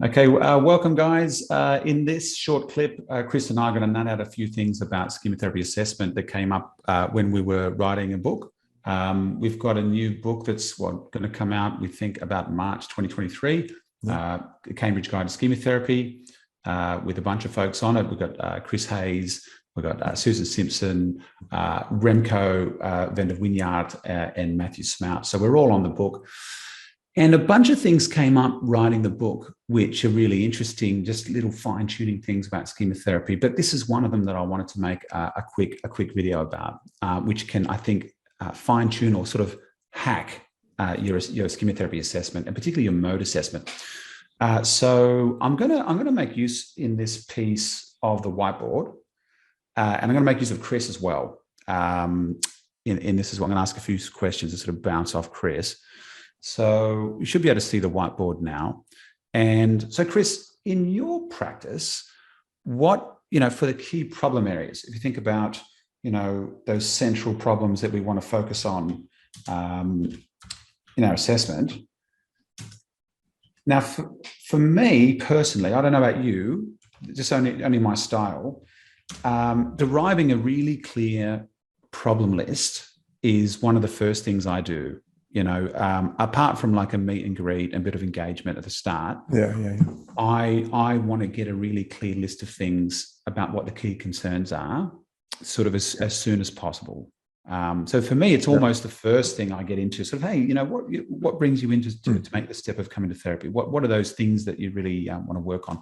Okay, welcome guys. In this short clip, Chris and I are going to nut out a few things about schema therapy assessment that came up when we were writing a book. We've got a new book that's going to come out, we think, about March 2023, a Cambridge Guide to Schema Therapy, with a bunch of folks on it. We've got Chris Hayes, we've got Susan Simpson, Remco van der Wynyard, and Matthew Smout. So we're all on the book. And a bunch of things came up writing the book, which are really interesting, just little fine-tuning things about schema therapy. But this is one of them that I wanted to make a quick video about, which can, I think, fine-tune or sort of hack your schema therapy assessment, and particularly your mode assessment. So I'm gonna make use in this piece of the whiteboard, and I'm going to make use of Chris as well. In this as well, I'm going to ask a few questions to sort of bounce off Chris. So you should be able to see the whiteboard now. And so, Chris, in your practice, what, for the key problem areas, if you think about, those central problems that we want to focus on in our assessment. Now, for me personally, I don't know about you, just only my style, deriving a really clear problem list is one of the first things I do. Apart from like a meet and greet and a bit of engagement at the start, I want to get a really clear list of things about what the key concerns are, sort of as soon as possible. So for me, it's almost the first thing I get into. Sort of, hey, what brings you into to make the step of coming to therapy? What are those things that you really want to work on?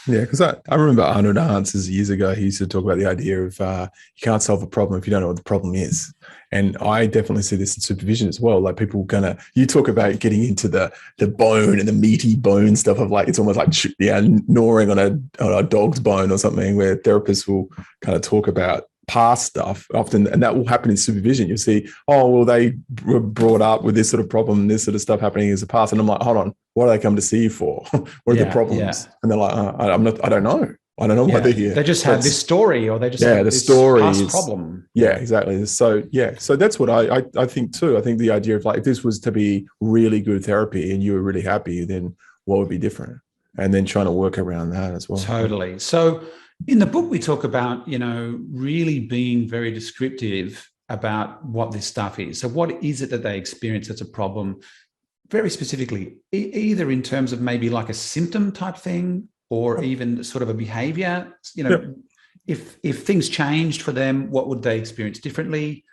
Yeah, because I remember Arnold Arntz's years ago, he used to talk about the idea of you can't solve a problem if you don't know what the problem is. And I definitely see this in supervision as well. Like people you talk about getting into the bone and the meaty bone stuff of like, it's almost like gnawing on a dog's bone or something, where therapists will kind of talk about past stuff often, and that will happen in supervision. You'll see, oh, well, they were brought up with this sort of problem, this sort of stuff happening as a past. And I'm like, hold on, what do they come to see you for? What are the problems? And they're like, I don't know. I don't know why they're here. They just have this story, or they just have this past problem. Yeah, exactly. So that's what I think too. I think the idea of like, if this was to be really good therapy and you were really happy, then what would be different? And then trying to work around that as well. Totally. So in the book, we talk about, really being very descriptive about what this stuff is. So what is it that they experience that's a problem? Very specifically, either in terms of maybe like a symptom type thing, or even sort of a behavior, if things changed for them, what would they experience differently?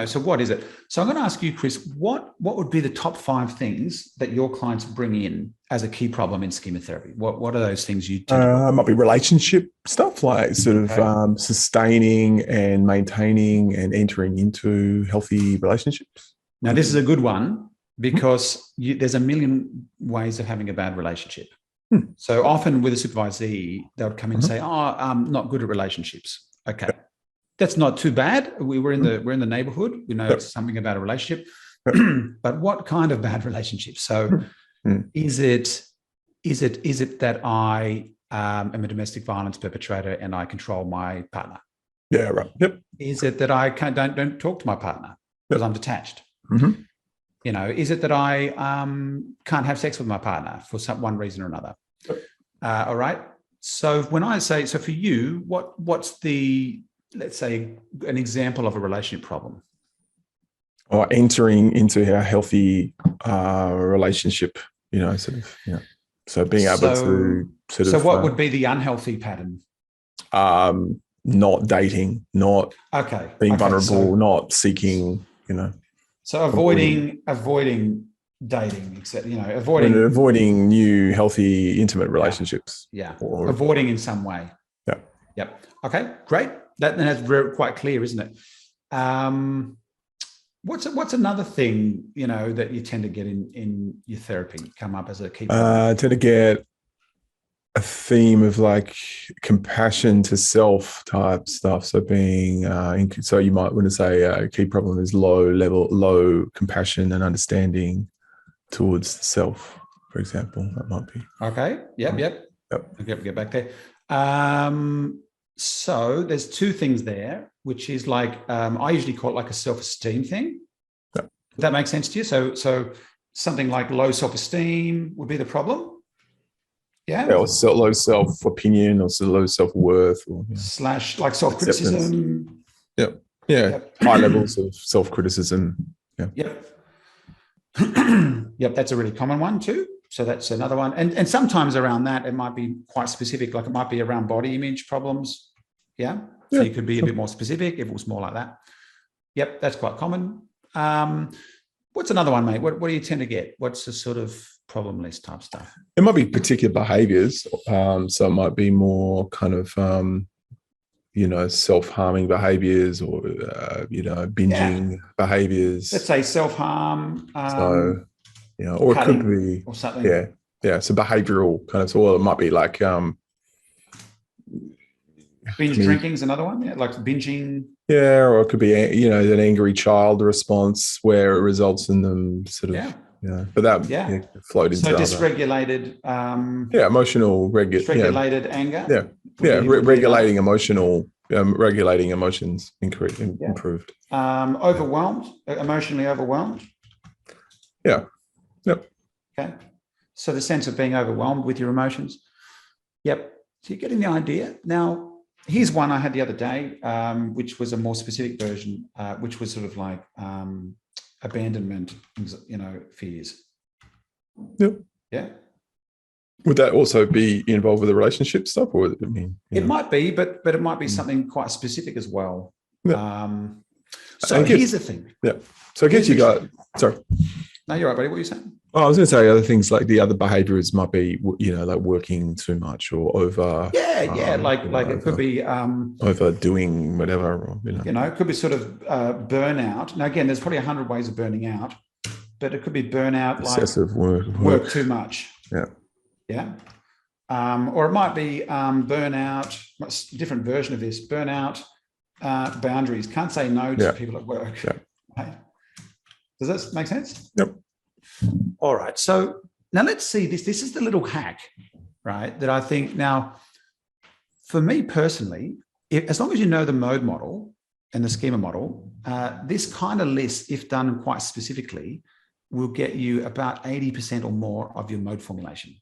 So what is it? So I'm going to ask you, Chris, what would be the top 5 things that your clients bring in as a key problem in schema therapy? What are those things you do? Might be relationship stuff, like sort of sustaining and maintaining and entering into healthy relationships. Now, this is a good one because there's a million ways of having a bad relationship. So often with a supervisee, they would come in and say, "Oh, I'm not good at relationships." Okay. That's not too bad. We're in the neighborhood. We know something about a relationship, but what kind of bad relationship? So, is it that I am a domestic violence perpetrator and I control my partner? Yeah, right. Yep. Is it that I don't talk to my partner because I'm detached? Is it that I can't have sex with my partner for one reason or another? All right. So when I say, so for you, what's the, let's say, an example of a relationship problem? Or entering into a healthy relationship, So being able to sort of. So what would be the unhealthy pattern? Not dating, not being vulnerable, not seeking, So avoiding dating, etc. Avoiding new, healthy, intimate relationships. Yeah. Or avoiding in some way. Yeah. Yep. Okay. Great. That's quite clear, isn't it? What's another thing that you tend to get in your therapy come up as a key problem? I tend to get a theme of like compassion to self type stuff. So being so you might want to say a key problem is low compassion and understanding towards the self, for example. That might be okay. Yep. I'll get back there. So there's 2 things there, which is like I usually call it like a self-esteem thing. Does that make sense to you? So something like low self-esteem would be the problem. Yeah. Or low self-opinion or low self-worth, or slash like self-criticism. Yep. Yeah. Yep. High levels of self-criticism. Yeah. Yep. Yep. That's a really common one too. So that's another one. And sometimes around that, it might be quite specific. Like it might be around body image problems. Yeah. So you could be a bit more specific if it was more like that. Yep. That's quite common. What's another one, mate? What do you tend to get? What's the sort of problem list type stuff? It might be particular behaviors. So it might be more kind of, self-harming behaviors or, binging behaviors. Let's say self-harm. Or it could be, or something. Yeah. Yeah. So behavioral kind of, so it might be like, binge drinking is another one. Yeah. Like binging. Yeah. Or it could be, an angry child response where it results in them sort of, but that flowed into dysregulated. Emotional dysregulated anger. Yeah. Yeah. Regulating emotional, regulating emotions improved. Overwhelmed, emotionally overwhelmed. Yeah. Yep. Okay. So the sense of being overwhelmed with your emotions. Yep. So you're getting the idea. Now, here's one I had the other day, which was a more specific version, which was sort of like abandonment, fears. Yep. Yeah. Would that also be involved with the relationship stuff, or would it mean? It might be, but it might be something quite specific as well. Yeah. So here's the thing. Yeah. So I guess you got. Sorry. No, you're right, buddy. What are you saying? Oh, I was going to say other things like the other behaviors might be, like working too much or over. Yeah. Like it could be overdoing whatever. Or, it could be sort of burnout. Now, again, there's probably 100 ways of burning out, but it could be burnout, excessive like work too much. Yeah. Yeah. Or it might be burnout, a different version of this, burnout, boundaries. Can't say no to people at work. Yeah. Okay. Does this make sense? Yep. All right. So now let's see this. This is the little hack, right? That I think now, for me personally, as long as you know the mode model and the schema model, this kind of list, if done quite specifically, will get you about 80% or more of your mode formulation.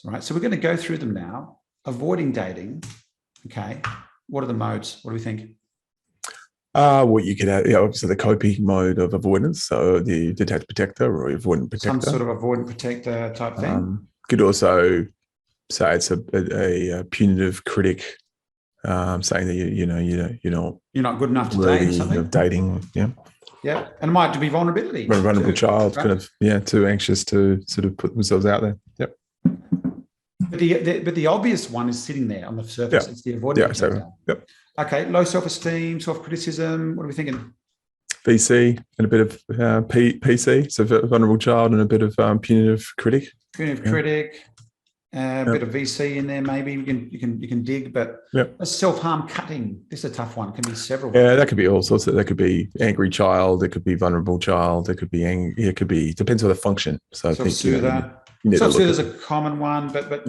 Right. So we're going to go through them now. Avoiding dating. Okay. What are the modes? What do we think? Well, you could have, obviously the coping mode of avoidance, so the detached protector or avoidant protector. Some sort of avoidant protector type thing. Could also say it's a punitive critic, saying that you're not good enough to date. Something dating. Yeah. Yeah, and it might be vulnerability. A vulnerable child, right? Kind of too anxious to sort of put themselves out there. Yep. But the obvious one is sitting there on the surface. It's the avoidant protector. Yep. Okay, low self-esteem, self-criticism. What are we thinking? VC and a bit of PC, so vulnerable child, and a bit of punitive critic. Punitive critic, a bit of VC in there. Maybe you can dig, but self-harm cutting. This is a tough one. It can be several. Yeah, that could be all sorts. That could be angry child. It could be vulnerable child. It could be it could be depends on the function. So I think self-soother is a common one, but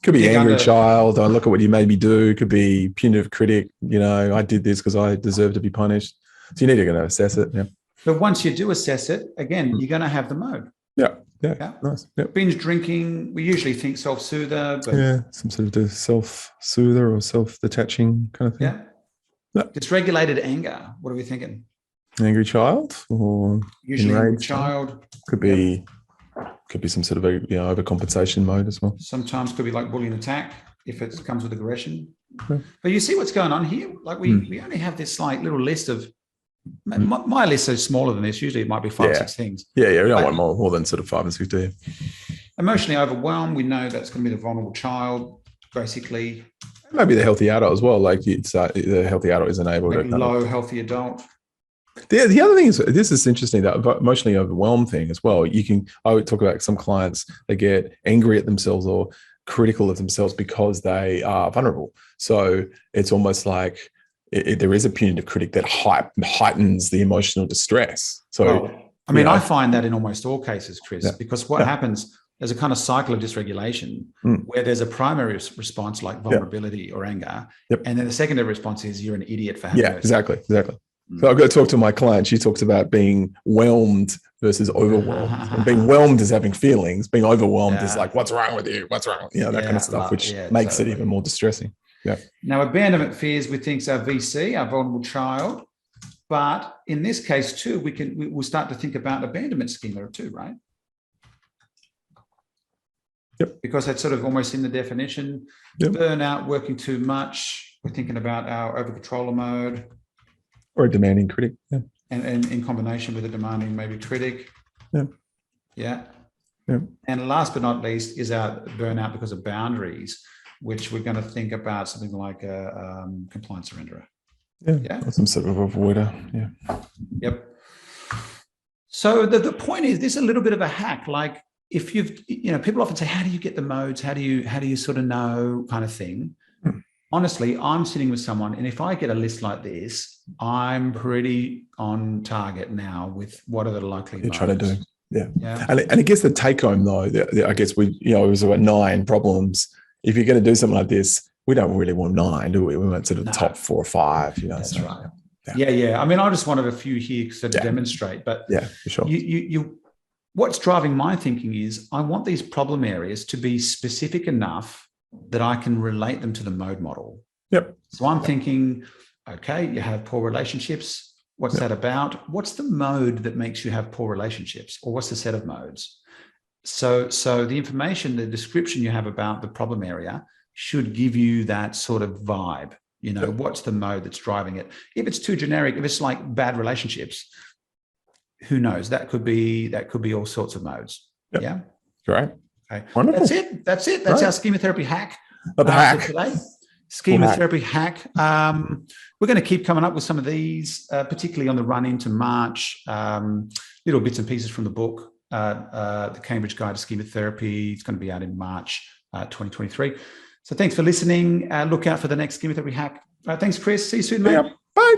could be angry child. I look at what you made me do. It could be punitive critic. I did this because I deserve to be punished. So you need to go to assess it. Yeah. But once you do assess it, again, you're going to have the mode. Yeah. Nice. Yep. Binge drinking. We usually think self-soother, but some sort of self-soother or self-detaching kind of thing. Yeah. Dysregulated anger. What are we thinking? Angry child or usually angry child. Could be some sort of overcompensation mode as well. Sometimes could be like bullying attack if it comes with aggression. Okay. But you see what's going on here? Like we only have this like little list of my list is smaller than this. Usually it might be 5 or 6 things. Yeah. We don't want more than sort of 5 and 6, do you? Emotionally overwhelmed. We know that's going to be the vulnerable child, basically. Maybe the healthy adult as well. Like it's the healthy adult is unable to low healthy adult. The other thing is, this is interesting, that emotionally overwhelmed thing as well. I would talk about some clients, they get angry at themselves or critical of themselves because they are vulnerable. So it's almost like there is a punitive critic that heightens the emotional distress. So, I find that in almost all cases, Chris, because what happens, there's a kind of cycle of dysregulation where there's a primary response like vulnerability or anger. Yep. And then the secondary response is you're an idiot for having those. Exactly. So I've got to talk to my client. She talks about being whelmed versus overwhelmed. And being whelmed is having feelings. Being overwhelmed is like, what's wrong with you? What's wrong? That kind of stuff, which makes it even more distressing. Yeah. Now, abandonment fears, we think, is our VC, our vulnerable child. But in this case too, we'll start to think about abandonment schema too, right? Yep. Because that's sort of almost in the definition. Yep. Burnout, working too much. We're thinking about our over-controller mode. Or a demanding critic. Yeah. And in combination with a demanding maybe critic. Yeah. Yeah. Yeah. And last but not least is our burnout because of boundaries, which we're going to think about something like a compliance surrenderer. Yeah. Or some sort of avoider. Yeah. Yep. So the point is, this is a little bit of a hack. Like, if people often say, how do you get the modes? How do you sort of know, kind of thing? Honestly, I'm sitting with someone, and if I get a list like this, I'm pretty on target now with what are the likely modes. Try to do. Yeah. And I guess the take home though, I guess it was about 9 problems. If you're going to do something like this, we don't really want 9, do we? We want sort of top 4 or 5. That's right. Yeah. I mean, I just wanted a few here to demonstrate, but for sure. What's driving my thinking is I want these problem areas to be specific enough that I can relate them to the mode model. Yep. So I'm thinking, okay, you have poor relationships. What's that about? What's the mode that makes you have poor relationships? Or what's the set of modes? So the information, the description you have about the problem area should give you that sort of vibe. What's the mode that's driving it? If it's too generic, if it's like bad relationships, who knows? That could be all sorts of modes. Yep. Yeah. Great. Okay. Wonderful. That's it. That's our Schema Therapy hack. The hack today. Schema Therapy hack. We're going to keep coming up with some of these, particularly on the run into March. Little bits and pieces from the book, the Cambridge Guide to Schema Therapy. It's going to be out in March 2023. So thanks for listening. Look out for the next Schema Therapy hack. Thanks, Chris. See you soon, mate. Bye.